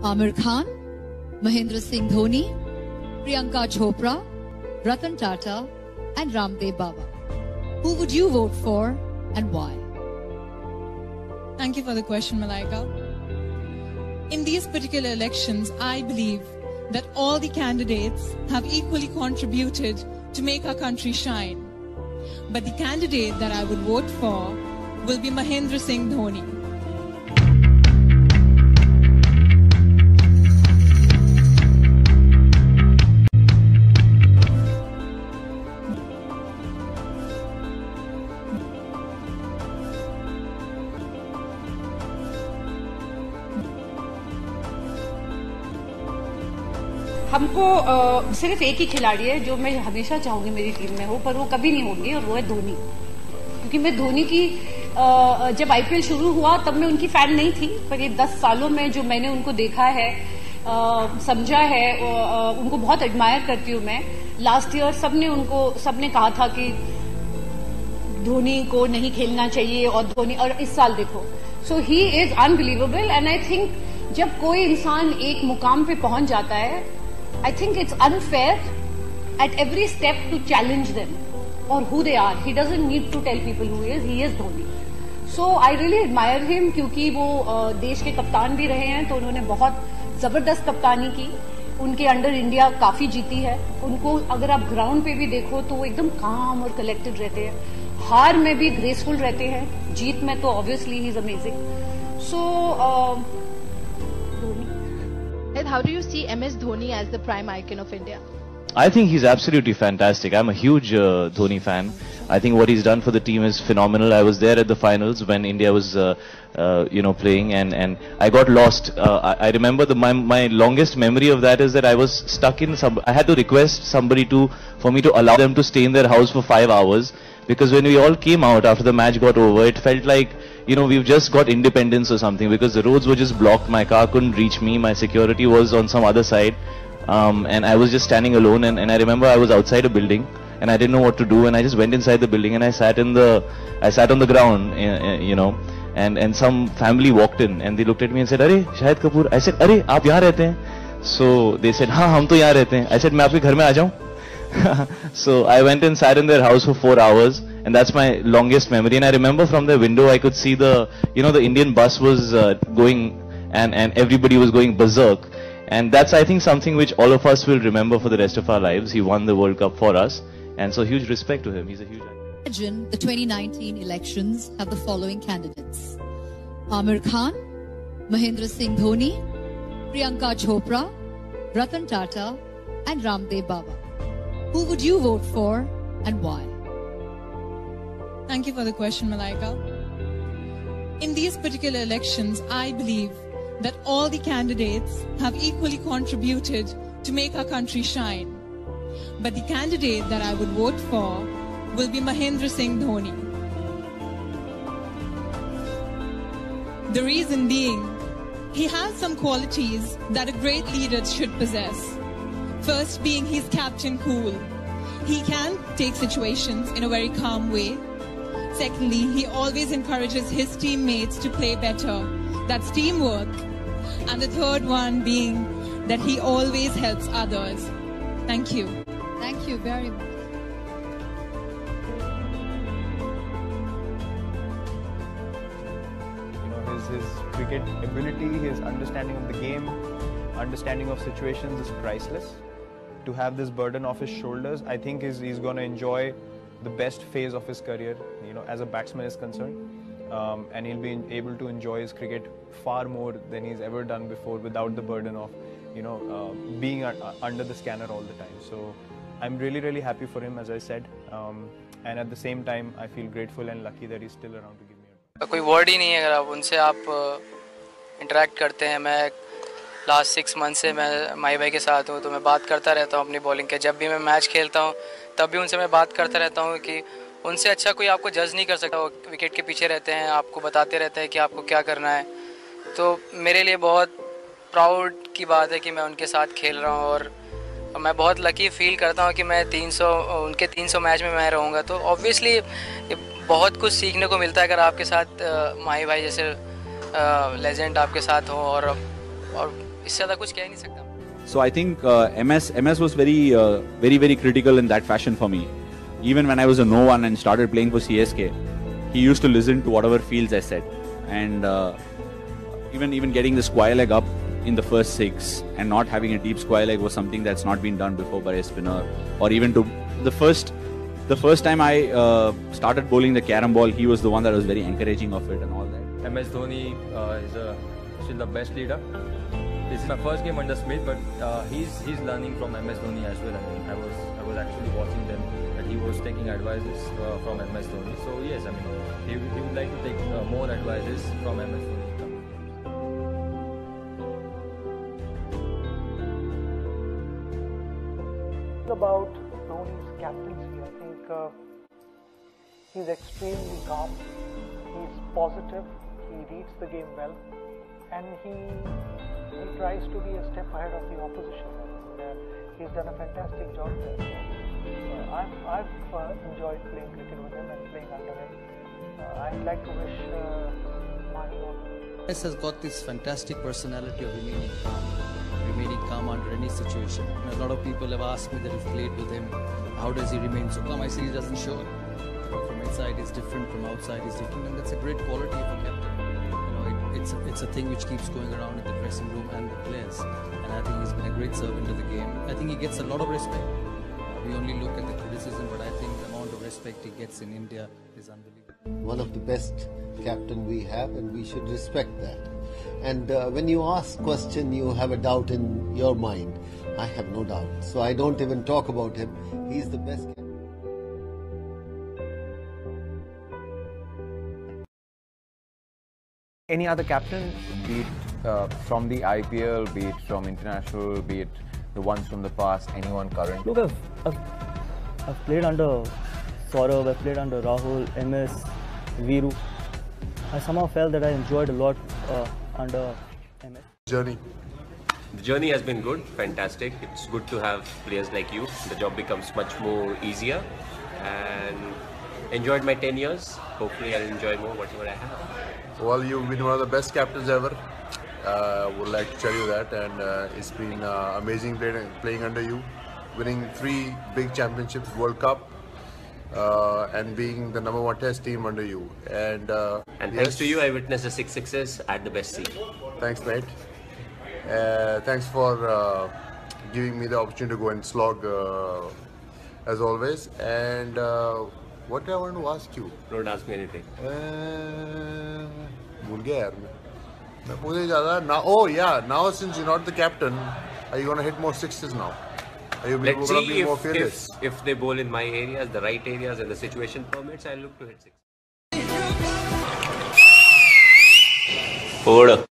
Amir Khan, Mahendra Singh Dhoni, Priyanka Chopra, Ratan Tata and Ramdev Baba. Who would you vote for and why? Thank you for the question, Malaika. In these particular elections, I believe that all the candidates have equally contributed to make our country shine. But the candidate that I would vote for will be Mahendra Singh Dhoni. हमको सिर्फ एक ही खिलाड़ी है जो मैं हमेशा चाहूंगी मेरी टीम में हो, पर वो कभी नहीं होंगी, और वो है धोनी। क्योंकि मैं धोनी की जब आईपीएल शुरू हुआ तब मैं उनकी फैन नहीं थी, पर ये 10 सालों में जो मैंने उनको देखा है, समझा है, उनको बहुत एडमायर करती हूँ मैं। लास्ट ईयर सबने कहा था कि धोनी को नहीं खेलना चाहिए, और इस साल देखो, so he is unbelievable. And I think जब कोई इंसान एक मुकाम पे पहुंच जाता है, I think it's unfair at every step to challenge them or who they are. He doesn't need to tell people who he is. He is Dhoni. So I really admire him क्योंकि वो देश के कप्तान भी रहे हैं, तो उन्होंने बहुत जबरदस्त कप्तानी की। उनके अंडर इंडिया काफी जीती है। उनको अगर आप ग्राउंड पे भी देखो तो वो एकदम काम और कलेक्टेड रहते हैं। हार में भी ग्रेसफुल रहते हैं, जीत में तो obviously he is amazing. So How do you see MS Dhoni as the prime icon of India? I think he's absolutely fantastic. I'm a huge Dhoni fan. I think what he's done for the team is phenomenal. I was there at the finals when India was, playing, and I got lost. I remember my longest memory of that is that I was stuck in I had to request somebody for me to allow them to stay in their house for 5 hours, because when we all came out after the match got over, it felt like, we've just got independence or something, because the roads were just blocked. My car couldn't reach me. My security was on some other side. And I was just standing alone. And I remember I was outside a building and I didn't know what to do. And I just went inside the building and I sat on the ground, and some family walked in and they looked at me and said, "Arey, Shahid Kapoor." I said, "Arey, aap yahan rehte hain?" So they said, "Haan, hum to yahan rehte hain." I said, "Main aapke ghar mein aa jaun?" So I went and sat in their house for 4 hours, and that's my longest memory. And I remember from the window I could see the Indian bus was going, and everybody was going berserk. And that's, I think, something which all of us will remember for the rest of our lives. He won the World Cup for us, and so huge respect to him. He's a huge icon. Imagine the 2019 elections have the following candidates: Amir Khan, Mahendra Singh Dhoni, Priyanka Chopra, Ratan Tata and Ramdev Baba. Who would you vote for and why? Thank you for the question, Malaika. In these particular elections, I believe that all the candidates have equally contributed to make our country shine. But the candidate that I would vote for will be Mahendra Singh Dhoni. The reason being, he has some qualities that a great leader should possess. First being, he's captain cool. He can take situations in a very calm way. Secondly, he always encourages his teammates to play better. That's teamwork. And the third one being that he always helps others. Thank you. Thank you very much. His cricket ability, his understanding of the game, understanding of situations is priceless. To have this burden off his shoulders, I think he's going to enjoy the best phase of his career, as a batsman is concerned. And he'll be able to enjoy his cricket far more than he's ever done before, without the burden of, being under the scanner all the time. So I'm really, really happy for him, as I said. And at the same time, I feel grateful and lucky that he's still around to give me a... कोई word ही नहीं है अगर उनसे आप interact करते हैं। मैं last 6 month से मैं माही भाई के साथ हूँ, तो मैं बात करता रहता हूँ अपनी बॉलिंग के। जब भी मैं मैच खेलता हूँ तब भी उनसे मैं बात करता रहता हूँ कि उनसे अच्छा कोई आपको जज नहीं कर सकता। वो विकेट के पीछे रहते हैं, आपको बताते रहते हैं कि आपको क्या करना है। तो मेरे लिए बहुत प्राउड की बात है कि मैं उनके साथ खेल रहा हूँ, और मैं बहुत लकी फील करता हूँ कि मैं उनके 300 मैच में मैं रहूँगा। तो ऑब्वियसली बहुत कुछ सीखने को मिलता है अगर आपके साथ माही भाई जैसे लेजेंड आपके साथ हो, और और इससे ज़्यादा कुछ कह ही नहीं सकता. So I think MS was very critical in that fashion for me. Even when I was a no one and started playing for CSK, he used to listen to whatever fields I said, and even getting the square leg up in the first 6 and not having a deep square leg was something that's not been done before by a spinner. Or even to the first time I started bowling the carom ball, he was the one that was very encouraging of it and all that. MS Dhoni is still the best leader. This is my first game under Smith, but he's learning from MS Dhoni as well. I mean, I was actually watching them, that he was taking advices from MS Dhoni. So yes, I mean, he would like to take more advices from MS Dhoni. About Dhoni's captaincy, I think he's extremely calm, he's positive, he reads the game well, and he tries to be a step ahead of the opposition, and he's done a fantastic job there. So, I've enjoyed playing cricket with him and playing under him. I'd like to wish Mahi all. MS has got this fantastic personality of remaining calm under any situation. A lot of people have asked me that if played with him, how does he remain so calm? I say he doesn't show it. From inside is different, from outside is different, and that's a great quality of a captain. It's a thing which keeps going around in the dressing room and the players, and I think he's been a great servant to the game. I think he gets a lot of respect. We only look at the criticism, but I think the amount of respect he gets in India is unbelievable. One of the best captain we have, and we should respect that. And when you ask question, you have a doubt in your mind. I have no doubt. So I don't even talk about him. He's the best captain. Any other captain, be it from the IPL, be it from international, be it the ones from the past, anyone current? Look, I've played under Saurav, I've played under Rahul, MS, Viru. I somehow felt that I enjoyed a lot under MS. The journey has been good, fantastic. It's good to have players like you. The job becomes much more easier, and enjoyed my 10 years. Hopefully I'll enjoy more whatever I have. Well, you've been one of the best captains ever. Would like to tell you that, and it's been amazing playing under you, winning 3 big championships, World Cup, and being the #1 test team under you. And thanks to you, I witnessed the 6 sixes at the best seat. Thanks, mate. Thanks for giving me the opportunity to go and slog as always. And what I want to ask you? Don't ask me anything. Oh yeah, now since you're not the captain, are you going to hit more sixes now? Are you going to be more fearless? If they bowl in my areas, the right areas, and the situation permits, I'll look to hit 6. Forward.